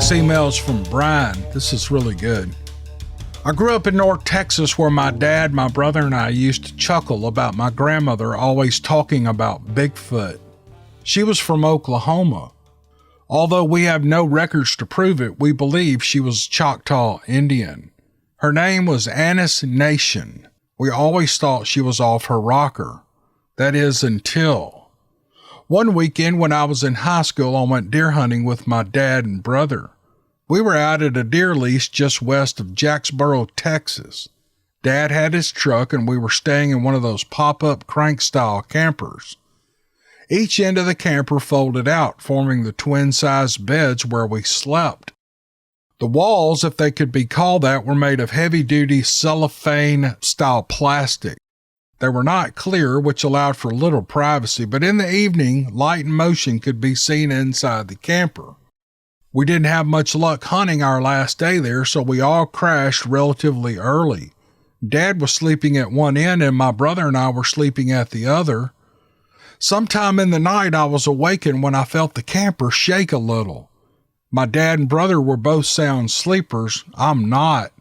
This email's from Brian. This is really good. I grew up in North Texas where my dad, my brother, and I used to chuckle about my grandmother always talking about Bigfoot. She was from Oklahoma. Although we have no records to prove it, we believe she was Choctaw Indian. Her name was Annis Nation. We always thought she was off her rocker. That is, until one weekend when I was in high school, I went deer hunting with my dad and brother. We were out at a deer lease just west of Jacksboro, Texas. Dad had his truck and we were staying in one of those pop-up crank-style campers. Each end of the camper folded out, forming the twin-sized beds where we slept. The walls, if they could be called that, were made of heavy-duty cellophane-style plastic. They were not clear, which allowed for little privacy, but in the evening, light and motion could be seen inside the camper. We didn't have much luck hunting our last day there, so we all crashed relatively early. Dad was sleeping at one end and my brother and I were sleeping at the other. Sometime in the night, I was awakened when I felt the camper shake a little. My dad and brother were both sound sleepers. I'm not.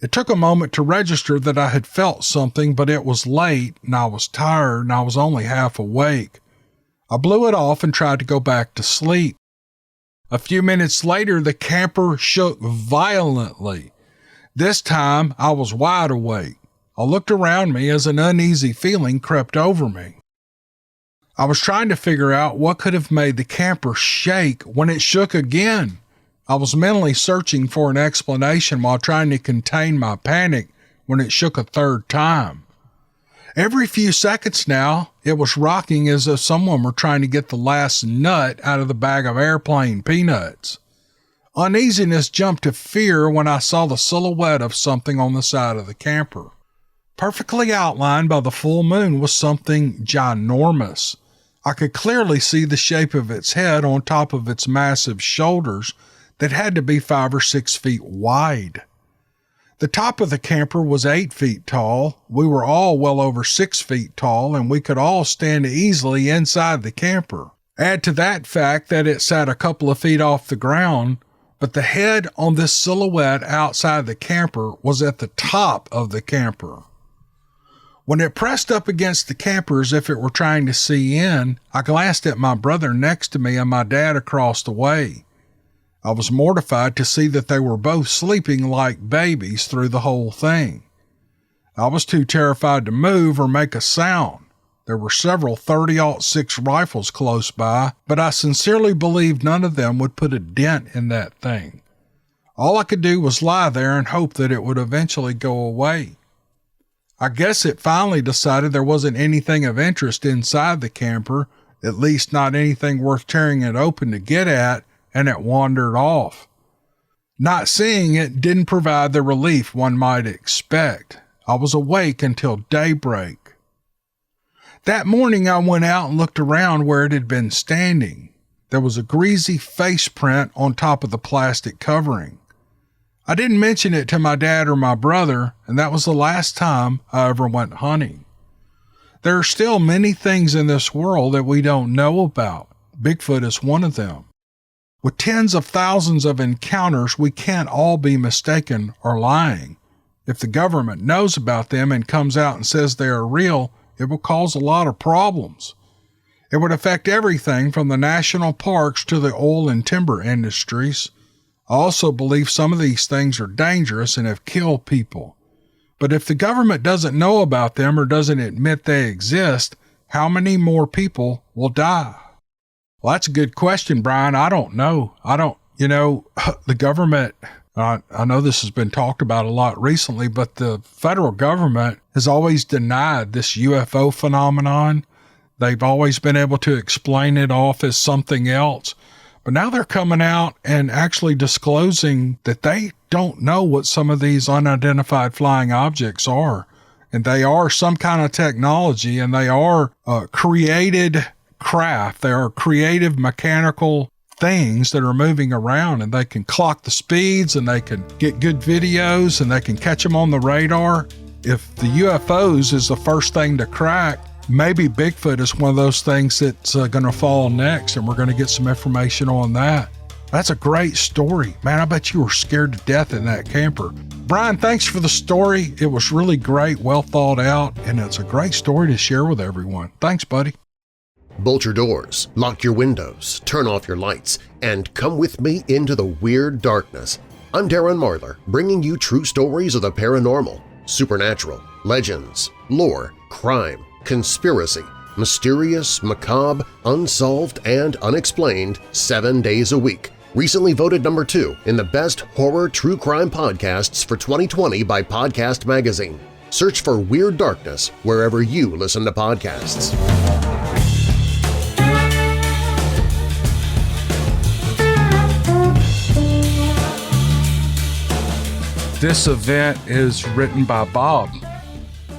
It took a moment to register that I had felt something, but it was late and I was tired and I was only half awake. I blew it off and tried to go back to sleep. A few minutes later, the camper shook violently. This time, I was wide awake. I looked around me as an uneasy feeling crept over me. I was trying to figure out what could have made the camper shake when it shook again. I was mentally searching for an explanation while trying to contain my panic when it shook a third time. Every few seconds now, it was rocking as if someone were trying to get the last nut out of the bag of airplane peanuts. Uneasiness jumped to fear when I saw the silhouette of something on the side of the camper. Perfectly outlined by the full moon was something ginormous. I could clearly see the shape of its head on top of its massive shoulders that had to be 5 or 6 feet wide. The top of the camper was 8 feet tall. We were all well over 6 feet tall, and we could all stand easily inside the camper. Add to that fact that it sat a couple of feet off the ground, but the head on this silhouette outside the camper was at the top of the camper. When it pressed up against the camper as if it were trying to see in, I glanced at my brother next to me and my dad across the way. I was mortified to see that they were both sleeping like babies through the whole thing. I was too terrified to move or make a sound. There were several .30-06 rifles close by, but I sincerely believed none of them would put a dent in that thing. All I could do was lie there and hope that it would eventually go away. I guess it finally decided there wasn't anything of interest inside the camper, at least not anything worth tearing it open to get at, and it wandered off. Not seeing it didn't provide the relief one might expect. I was awake until daybreak. That morning I went out and looked around where it had been standing. There was a greasy face print on top of the plastic covering. I didn't mention it to my dad or my brother, and that was the last time I ever went hunting. There are still many things in this world that we don't know about. Bigfoot is one of them. With tens of thousands of encounters, we can't all be mistaken or lying. If the government knows about them and comes out and says they are real, it will cause a lot of problems. It would affect everything from the national parks to the oil and timber industries. I also believe some of these things are dangerous and have killed people. But if the government doesn't know about them or doesn't admit they exist, how many more people will die? Well, that's a good question, Brian. I don't know. The government, I know this has been talked about a lot recently, but the federal government has always denied this UFO phenomenon. They've always been able to explain it off as something else. But now they're coming out and actually disclosing that they don't know what some of these unidentified flying objects are. And they are some kind of technology, and they are created craft. They are creative mechanical things that are moving around, and they can clock the speeds, and they can get good videos, and they can catch them on the radar. If the UFOs is the first thing to crack, maybe Bigfoot is one of those things that's going to fall next, and we're going to get some information on that. That's a great story. Man, I bet you were scared to death in that camper. Brian, thanks for the story. It was really great, well thought out, and it's a great story to share with everyone. Thanks, buddy. Bolt your doors, lock your windows, turn off your lights, and come with me into the weird darkness. I'm Darren Marlar, bringing you true stories of the paranormal, supernatural, legends, lore, crime, conspiracy, mysterious, macabre, unsolved, and unexplained 7 days a week. Recently voted number 2 in the best horror true crime podcasts for 2020 by Podcast Magazine. Search for Weird Darkness wherever you listen to podcasts. This event is written by Bob.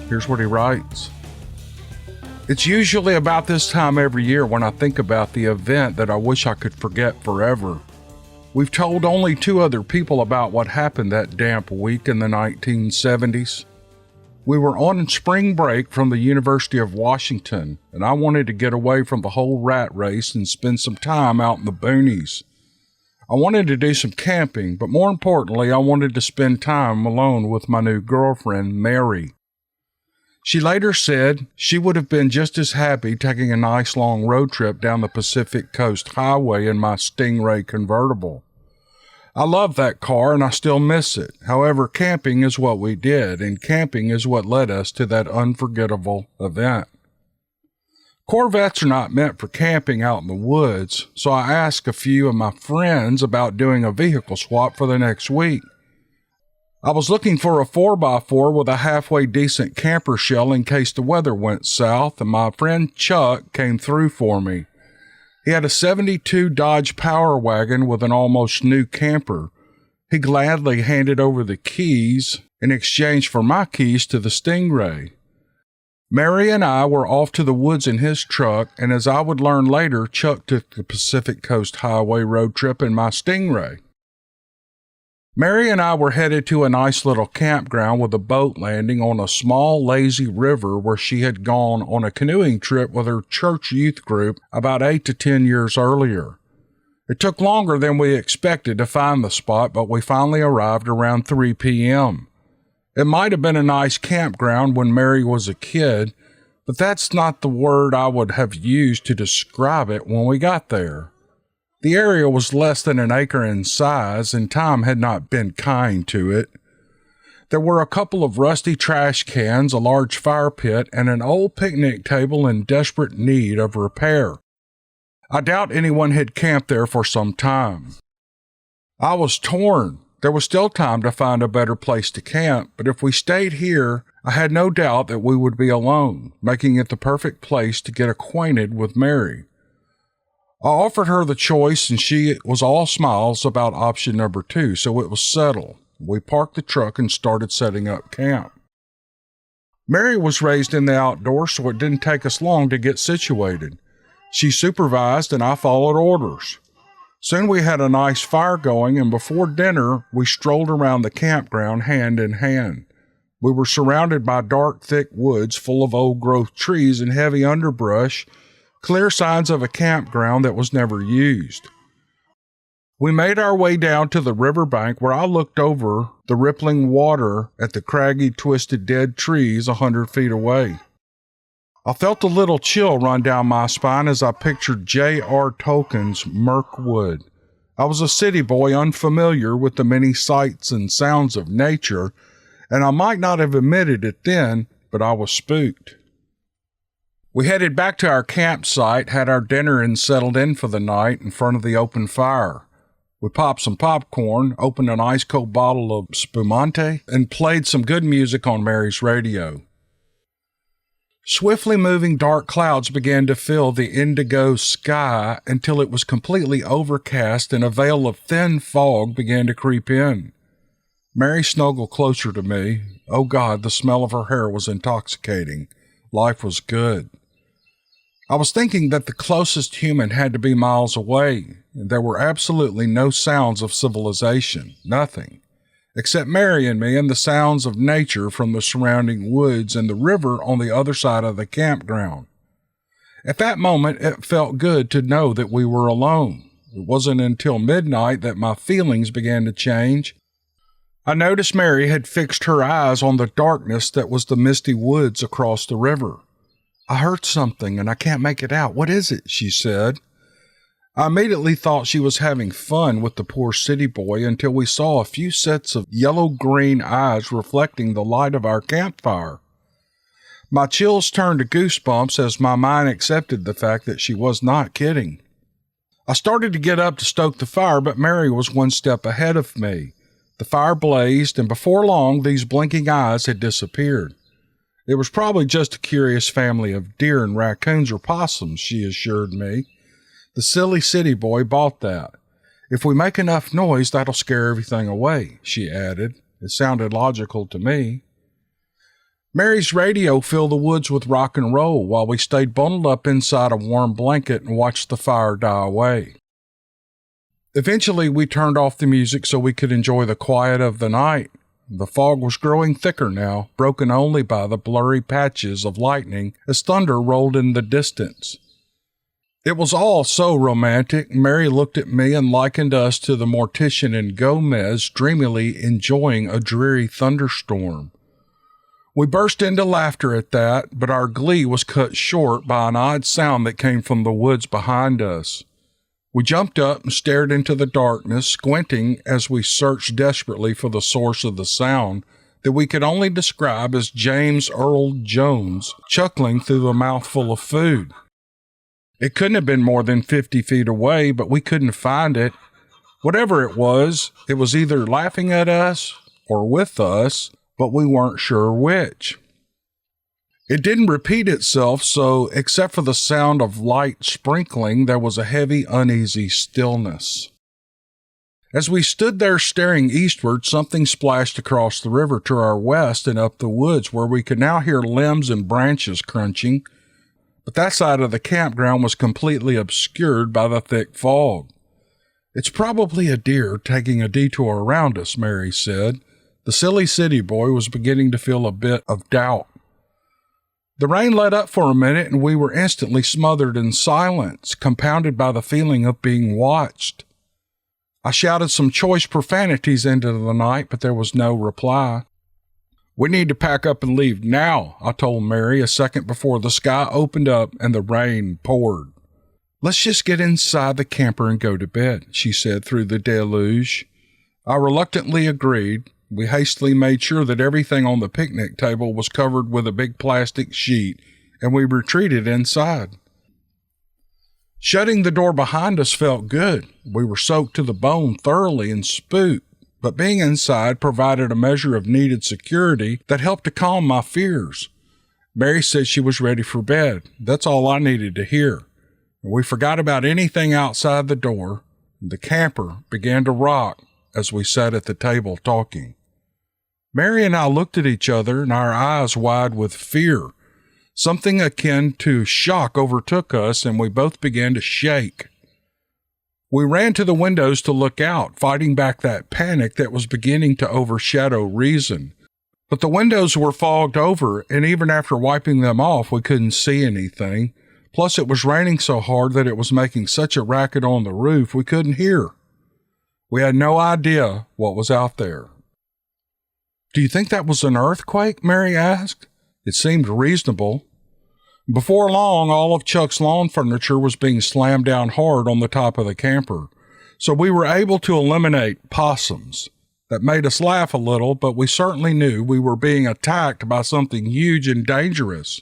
Here's what he writes. It's usually about this time every year when I think about the event that I wish I could forget forever. We've told only 2 other people about what happened that damp week in the 1970s. We were on spring break from the University of Washington, and I wanted to get away from the whole rat race and spend some time out in the boonies. I wanted to do some camping, but more importantly, I wanted to spend time alone with my new girlfriend, Mary. She later said she would have been just as happy taking a nice long road trip down the Pacific Coast Highway in my Stingray convertible. I love that car and I still miss it. However, camping is what we did, and camping is what led us to that unforgettable event. Corvettes are not meant for camping out in the woods, so I asked a few of my friends about doing a vehicle swap for the next week. I was looking for a 4x4 with a halfway decent camper shell in case the weather went south, and my friend Chuck came through for me. He had a 72 Dodge Power Wagon with an almost new camper. He gladly handed over the keys in exchange for my keys to the Stingray. Mary and I were off to the woods in his truck, and as I would learn later, Chuck took the Pacific Coast Highway road trip in my Stingray. Mary and I were headed to a nice little campground with a boat landing on a small, lazy river where she had gone on a canoeing trip with her church youth group about 8 to 10 years earlier. It took longer than we expected to find the spot, but we finally arrived around 3 p.m. It might have been a nice campground when Mary was a kid, but that's not the word I would have used to describe it when we got there. The area was less than an acre in size, and time had not been kind to it. There were a couple of rusty trash cans, a large fire pit, and an old picnic table in desperate need of repair. I doubt anyone had camped there for some time. I was torn. There was still time to find a better place to camp, but if we stayed here, I had no doubt that we would be alone, making it the perfect place to get acquainted with Mary. I offered her the choice, and she was all smiles about option number 2, so it was settled. We parked the truck and started setting up camp. Mary was raised in the outdoors, so it didn't take us long to get situated. She supervised, and I followed orders. Soon we had a nice fire going, and before dinner, we strolled around the campground hand in hand. We were surrounded by dark, thick woods full of old-growth trees and heavy underbrush, clear signs of a campground that was never used. We made our way down to the riverbank where I looked over the rippling water at the craggy, twisted, dead trees 100 feet away. I felt a little chill run down my spine as I pictured J.R. Tolkien's Mirkwood. I was a city boy unfamiliar with the many sights and sounds of nature, and I might not have admitted it then, but I was spooked. We headed back to our campsite, had our dinner and settled in for the night in front of the open fire. We popped some popcorn, opened an ice-cold bottle of spumante, and played some good music on Mary's radio. Swiftly moving dark clouds began to fill the indigo sky until it was completely overcast and a veil of thin fog began to creep in. Mary snuggled closer to me. Oh God, the smell of her hair was intoxicating. Life was good. I was thinking that the closest human had to be miles away. There were absolutely no sounds of civilization, nothing, except Mary and me and the sounds of nature from the surrounding woods and the river on the other side of the campground. At that moment, it felt good to know that we were alone. It wasn't until midnight that my feelings began to change. I noticed Mary had fixed her eyes on the darkness that was the misty woods across the river. "I heard something and I can't make it out. What is it?" she said. I immediately thought she was having fun with the poor city boy until we saw a few sets of yellow-green eyes reflecting the light of our campfire. My chills turned to goosebumps as my mind accepted the fact that she was not kidding. I started to get up to stoke the fire, but Mary was one step ahead of me. The fire blazed, and before long, these blinking eyes had disappeared. It was probably just a curious family of deer and raccoons or possums, she assured me. The silly city boy bought that. "If we make enough noise, that'll scare everything away," she added. It sounded logical to me. Mary's radio filled the woods with rock and roll while we stayed bundled up inside a warm blanket and watched the fire die away. Eventually, we turned off the music so we could enjoy the quiet of the night. The fog was growing thicker now, broken only by the blurry patches of lightning as thunder rolled in the distance. It was all so romantic. Mary looked at me and likened us to the Mortician and Gomez dreamily enjoying a dreary thunderstorm. We burst into laughter at that, but our glee was cut short by an odd sound that came from the woods behind us. We jumped up and stared into the darkness, squinting as we searched desperately for the source of the sound that we could only describe as James Earl Jones chuckling through a mouthful of food. It couldn't have been more than 50 feet away, but we couldn't find it. Whatever it was either laughing at us or with us, but we weren't sure which. It didn't repeat itself, so except for the sound of light sprinkling, there was a heavy, uneasy stillness. As we stood there staring eastward, something splashed across the river to our west and up the woods, where we could now hear limbs and branches crunching, but that side of the campground was completely obscured by the thick fog. "It's probably a deer taking a detour around us," Mary said. The silly city boy was beginning to feel a bit of doubt. The rain let up for a minute, and we were instantly smothered in silence, compounded by the feeling of being watched. I shouted some choice profanities into the night, but there was no reply. "We need to pack up and leave now," I told Mary a second before the sky opened up and the rain poured. "Let's just get inside the camper and go to bed," she said through the deluge. I reluctantly agreed. We hastily made sure that everything on the picnic table was covered with a big plastic sheet, and we retreated inside. Shutting the door behind us felt good. We were soaked to the bone thoroughly and spooked, but being inside provided a measure of needed security that helped to calm my fears. Mary said she was ready for bed. That's all I needed to hear. We forgot about anything outside the door. The camper began to rock as we sat at the table talking. Mary and I looked at each other, and our eyes wide with fear. Something akin to shock overtook us, and we both began to shake. We ran to the windows to look out, fighting back that panic that was beginning to overshadow reason. But the windows were fogged over, and even after wiping them off, we couldn't see anything. Plus, it was raining so hard that it was making such a racket on the roof we couldn't hear. We had no idea what was out there. "Do you think that was an earthquake?" Mary asked. It seemed reasonable. Before long, all of Chuck's lawn furniture was being slammed down hard on the top of the camper, so we were able to eliminate possums. That made us laugh a little, but we certainly knew we were being attacked by something huge and dangerous.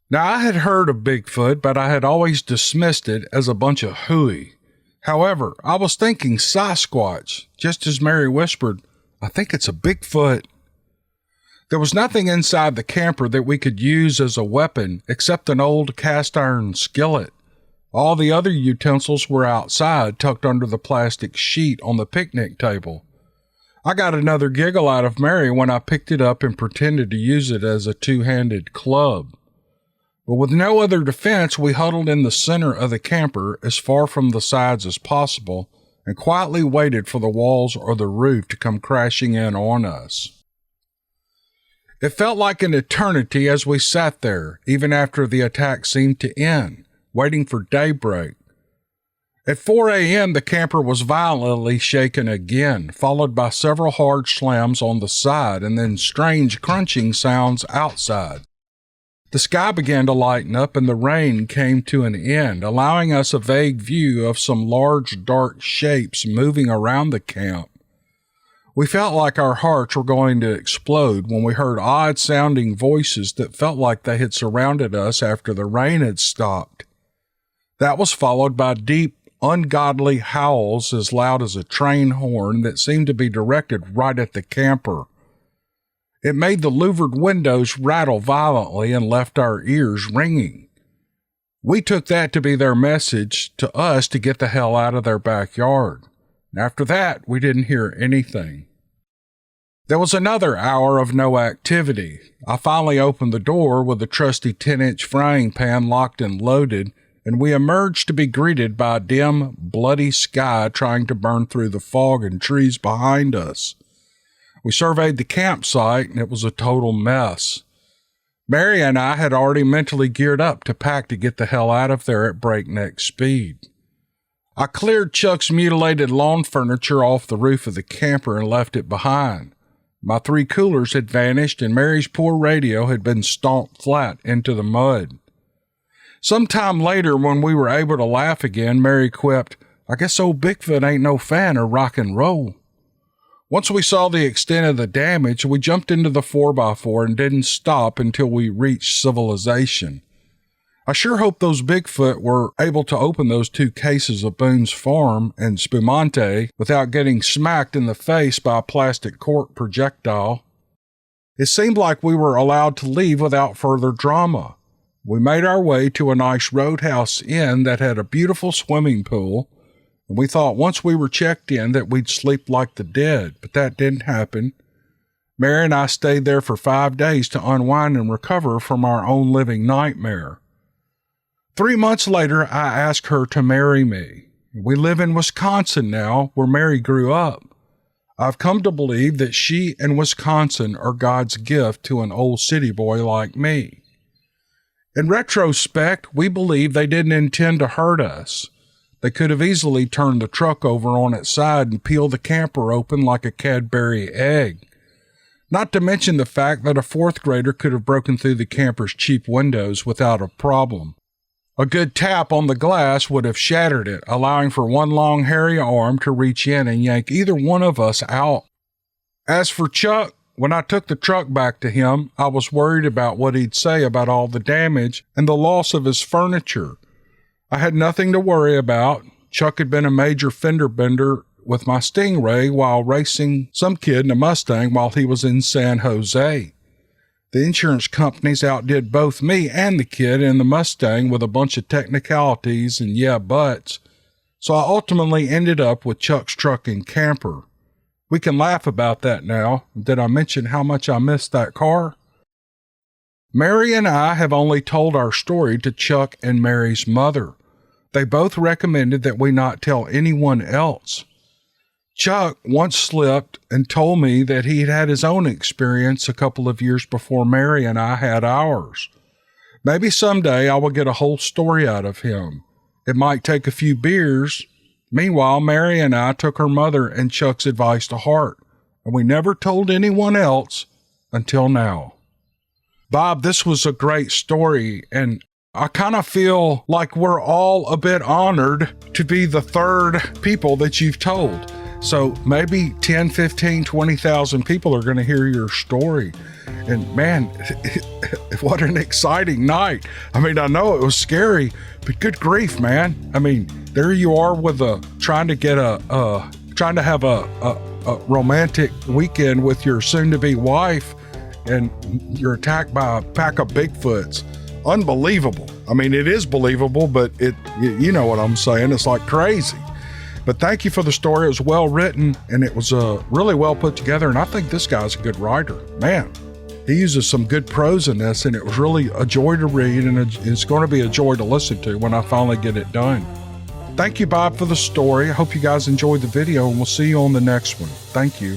Now, I had heard of Bigfoot, but I had always dismissed it as a bunch of hooey. However, I was thinking Sasquatch, just as Mary whispered, "I think it's a Bigfoot." There was nothing inside the camper that we could use as a weapon except an old cast-iron skillet. All the other utensils were outside, tucked under the plastic sheet on the picnic table. I got another giggle out of Mary when I picked it up and pretended to use it as a two-handed club. But with no other defense, we huddled in the center of the camper as far from the sides as possible and quietly waited for the walls or the roof to come crashing in on us. It felt like an eternity as we sat there, even after the attack seemed to end, waiting for daybreak. At 4 a.m., the camper was violently shaken again, followed by several hard slams on the side and then strange crunching sounds outside. The sky began to lighten up and the rain came to an end, allowing us a vague view of some large dark shapes moving around the camp. We felt like our hearts were going to explode when we heard odd-sounding voices that felt like they had surrounded us after the rain had stopped. That was followed by deep, ungodly howls as loud as a train horn that seemed to be directed right at the camper. It made the louvered windows rattle violently and left our ears ringing. We took that to be their message to us to get the hell out of their backyard. And after that, we didn't hear anything. There was another hour of no activity. I finally opened the door with the trusty 10-inch frying pan locked and loaded, and we emerged to be greeted by a dim, bloody sky trying to burn through the fog and trees behind us. We surveyed the campsite, and it was a total mess. Mary and I had already mentally geared up to pack to get the hell out of there at breakneck speed. I cleared Chuck's mutilated lawn furniture off the roof of the camper and left it behind. My 3 coolers had vanished, and Mary's poor radio had been stomped flat into the mud. Sometime later, when we were able to laugh again, Mary quipped, "I guess old Bigfoot ain't no fan of rock and roll." Once we saw the extent of the damage, we jumped into the 4x4 and didn't stop until we reached civilization. I sure hope those Bigfoot were able to open those 2 cases of Boone's Farm and Spumante without getting smacked in the face by a plastic cork projectile. It seemed like we were allowed to leave without further drama. We made our way to a nice roadhouse inn that had a beautiful swimming pool, and we thought once we were checked in that we'd sleep like the dead, but that didn't happen. Mary and I stayed there for 5 days to unwind and recover from our own living nightmare. 3 months later, I asked her to marry me. We live in Wisconsin now, where Mary grew up. I've come to believe that she and Wisconsin are God's gift to an old city boy like me. In retrospect, we believe they didn't intend to hurt us. They could have easily turned the truck over on its side and peeled the camper open like a Cadbury egg. Not to mention the fact that a 4th grader could have broken through the camper's cheap windows without a problem. A good tap on the glass would have shattered it, allowing for one long hairy arm to reach in and yank either one of us out. As for Chuck, when I took the truck back to him, I was worried about what he'd say about all the damage and the loss of his furniture. I had nothing to worry about. Chuck had been a major fender bender with my Stingray while racing some kid in a Mustang while he was in San Jose. The insurance companies outdid both me and the kid in the Mustang with a bunch of technicalities and yeah buts, so I ultimately ended up with Chuck's truck and camper. We can laugh about that now. Did I mention how much I missed that car? Mary and I have only told our story to Chuck and Mary's mother. They both recommended that we not tell anyone else. Chuck once slipped and told me that he had had his own experience a couple of years before Mary and I had ours. Maybe someday I will get a whole story out of him. It might take a few beers. Meanwhile, Mary and I took her mother and Chuck's advice to heart, and we never told anyone else until now. Bob, this was a great story, and I kind of feel like we're all a bit honored to be the 3rd people that you've told. So maybe 10, 15, 20,000 people are going to hear your story. And man, what an exciting night. I mean, I know it was scary, but good grief, man. I mean, there you are with trying to have a romantic weekend with your soon-to-be wife, and you're attacked by a pack of Bigfoots. Unbelievable. I mean, it is believable, but you know what I'm saying. It's like crazy. But thank you for the story. It was well written, and it was really well put together, and I think this guy's a good writer. Man, he uses some good prose in this, and it was really a joy to read, and it's going to be a joy to listen to when I finally get it done. Thank you, Bob, for the story. I hope you guys enjoyed the video, and we'll see you on the next one. Thank you.